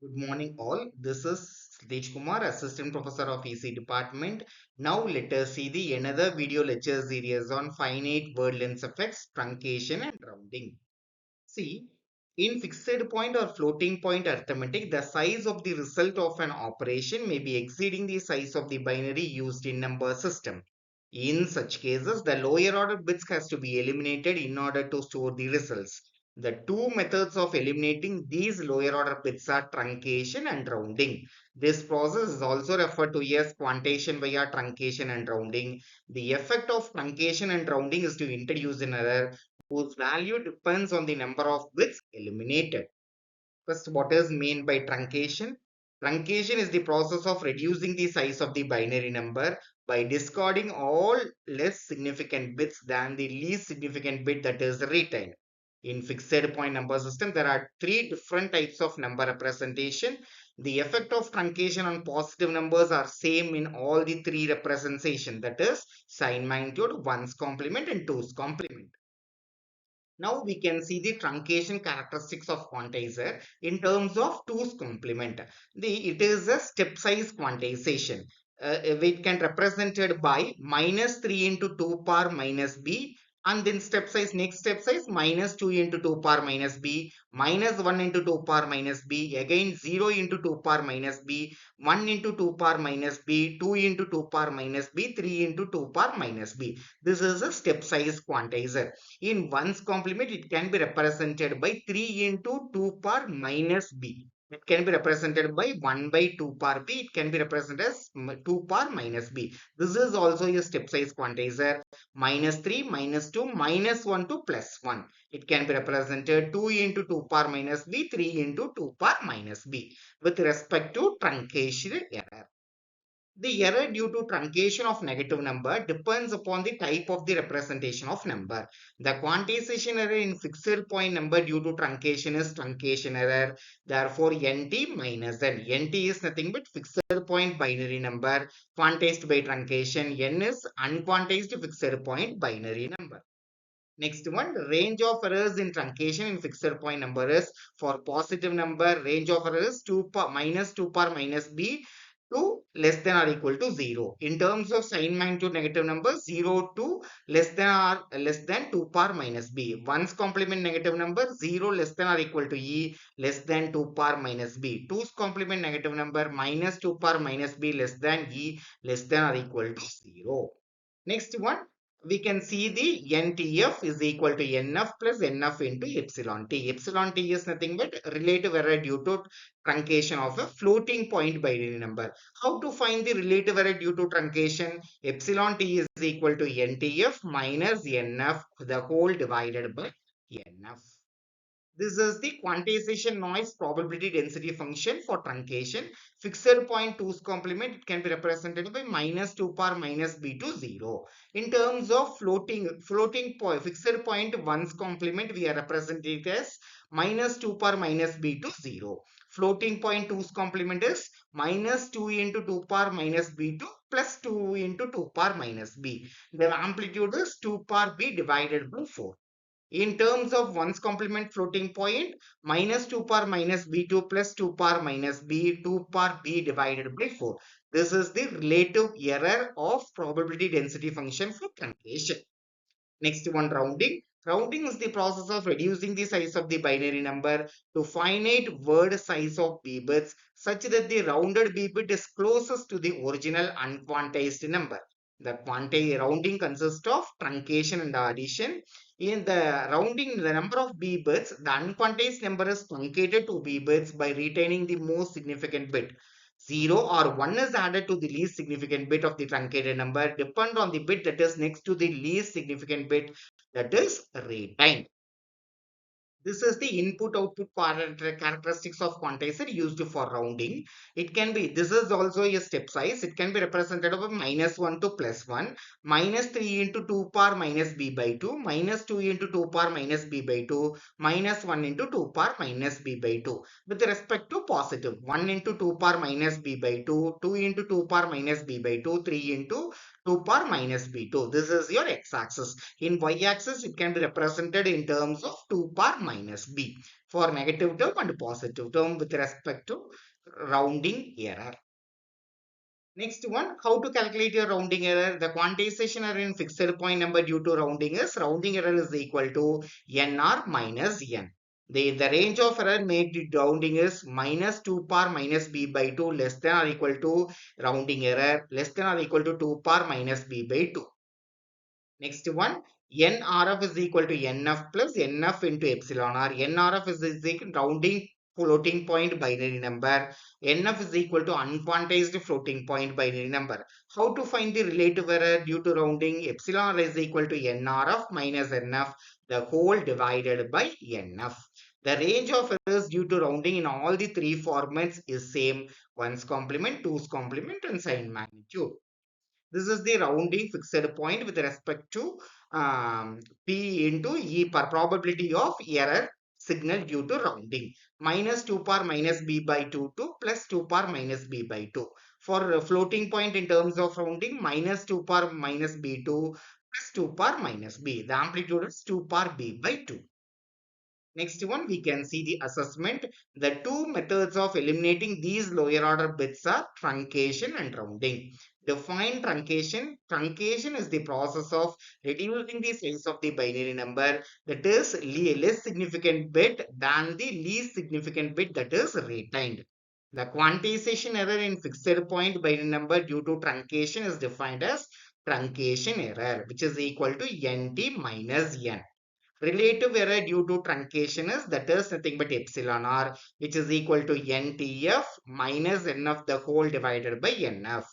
Good morning, all. This is Satish Kumar, Assistant Professor of EC Department. Now, let us see the another video lecture series on finite word length effects, truncation, and rounding. See, in fixed point or floating point arithmetic, the size of the result of an operation may be exceeding the size of the binary used in number system. In such cases, the lower order bits has to be eliminated in order to store the results. The two methods of eliminating these lower order bits are truncation and rounding. This process is also referred to as quantization via truncation and rounding. The effect of truncation and rounding is to introduce an error whose value depends on the number of bits eliminated. First, what is meant by truncation? Truncation is the process of reducing the size of the binary number by discarding all less significant bits than the least significant bit that is retained. In fixed point number system, there are three different types of number representation. The effect of truncation on positive numbers are same in all the three representation, that is sign magnitude, ones complement and twos complement. Now we can see the truncation characteristics of quantizer in terms of two's complement. It is a step size quantization. It can represented by minus 3 into 2 power minus b, and then next step size minus 2 into 2 power minus b, minus 1 into 2 power minus b, again 0 into 2 power minus b, 1 into 2 power minus b, 2 into 2 power minus b, 3 into 2 power minus b. This is a step size quantizer. In one's complement, it can be represented by 3 into 2 power minus b. It can be represented by 1 by 2 power b. It can be represented as 2 power minus b. This is also a step size quantizer. Minus 3, minus 2, minus 1 to plus 1. It can be represented 2 into 2 power minus b, 3 into 2 power minus b. With respect to truncation error. The error due to truncation of negative number depends upon the type of the representation of number. The quantization error in fixed point number due to truncation is truncation error. Therefore, NT minus N. NT is nothing but fixed point binary number quantized by truncation. N is unquantized fixed point binary number. Next one, range of errors in truncation in fixed point number is for positive number, range of errors 2 power minus 2 power minus b to less than or equal to 0. In terms of sign magnitude negative number, 0 to less than 2 power minus b. One's complement negative number, 0 less than or equal to e less than 2 power minus b. Two's complement negative number, minus 2 power minus b less than e less than or equal to 0. Next one, we can see the NTF is equal to NF plus NF into epsilon t. Epsilon t is nothing but relative error due to truncation of a floating point binary number. How to find the relative error due to truncation? Epsilon t is equal to NTF minus NF, the whole divided by NF. This is the quantization noise probability density function for truncation. Fixed point 2's complement, it can be represented by minus 2 power minus b to 0. In terms of floating point, fixed point 1's complement, we are represented as minus 2 power minus b to 0. Floating point 2's complement is minus 2 into 2 power minus b to plus 2 into 2 power minus b. The amplitude is 2 power b divided by 4. In terms of one's complement floating point, minus 2 power minus b2 plus 2 power minus b2 power b divided by 4. This is the relative error of probability density function for truncation. Next one, rounding. Rounding is the process of reducing the size of the binary number to finite word size of b bits such that the rounded b bit is closest to the original unquantized number. The rounding consists of truncation and addition. In the rounding the number of b bits, the unquantized number is truncated to b bits by retaining the most significant bit. 0 or 1 is added to the least significant bit of the truncated number, depend on the bit that is next to the least significant bit, that is retained. This is the input-output characteristics of quantizer used for rounding. This is also a step size. It can be represented by minus 1 to plus 1, minus 3 into 2 power minus b by 2, minus 2 into 2 power minus b by 2, minus 1 into 2 power minus b by 2. With respect to positive, 1 into 2 power minus b by 2, 2 into 2 power minus b by 2, 3 into 2 power minus b2. This is your x-axis. In y-axis, it can be represented in terms of 2 power minus b for negative term and positive term with respect to rounding error. Next one, how to calculate your rounding error. The quantization error in fixed point number due to rounding error is equal to nr minus n. The range of error made due to rounding is minus 2 power minus b by 2 less than or equal to rounding error less than or equal to 2 power minus b by 2. Next one, NRF is equal to NF plus NF into epsilon r. NRF is equal to rounding floating point binary number. NF is equal to unquantized floating point binary number. How to find the relative error due to rounding? Epsilon r is equal to NRF minus NF, the whole divided by NF. The range of errors due to rounding in all the three formats is same. 1's complement, 2's complement and sign magnitude. This is the rounding fixed point with respect to P into E per probability of error signal due to rounding. Minus 2 power minus B by 2 to plus 2 power minus B by 2. For a floating point in terms of rounding, minus 2 power minus B2 plus 2 power minus B. The amplitude is 2 power B by 2. Next one, we can see the assessment. The two methods of eliminating these lower order bits are truncation and rounding. Define truncation. Truncation is the process of reducing the size of the binary number that is less significant bit than the least significant bit that is retained. The quantization error in fixed point binary number due to truncation is defined as truncation error, which is equal to nt minus n. Relative error due to truncation is that is nothing but epsilon r, which is equal to ntf minus nf the whole divided by nf.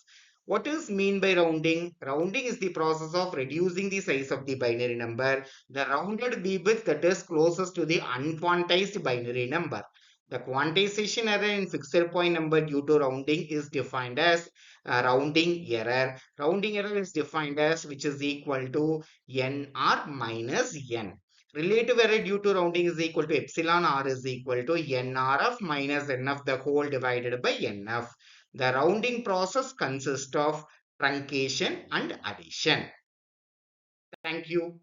What is mean by rounding? Rounding is the process of reducing the size of the binary number. The rounded b bit that is closest to the unquantized binary number. The quantization error in fixed point number due to rounding is defined as rounding error. Rounding error is defined as which is equal to nr minus n. Relative error due to rounding is equal to epsilon r is equal to nrf minus nf the whole divided by nf. The rounding process consists of truncation and addition. Thank you.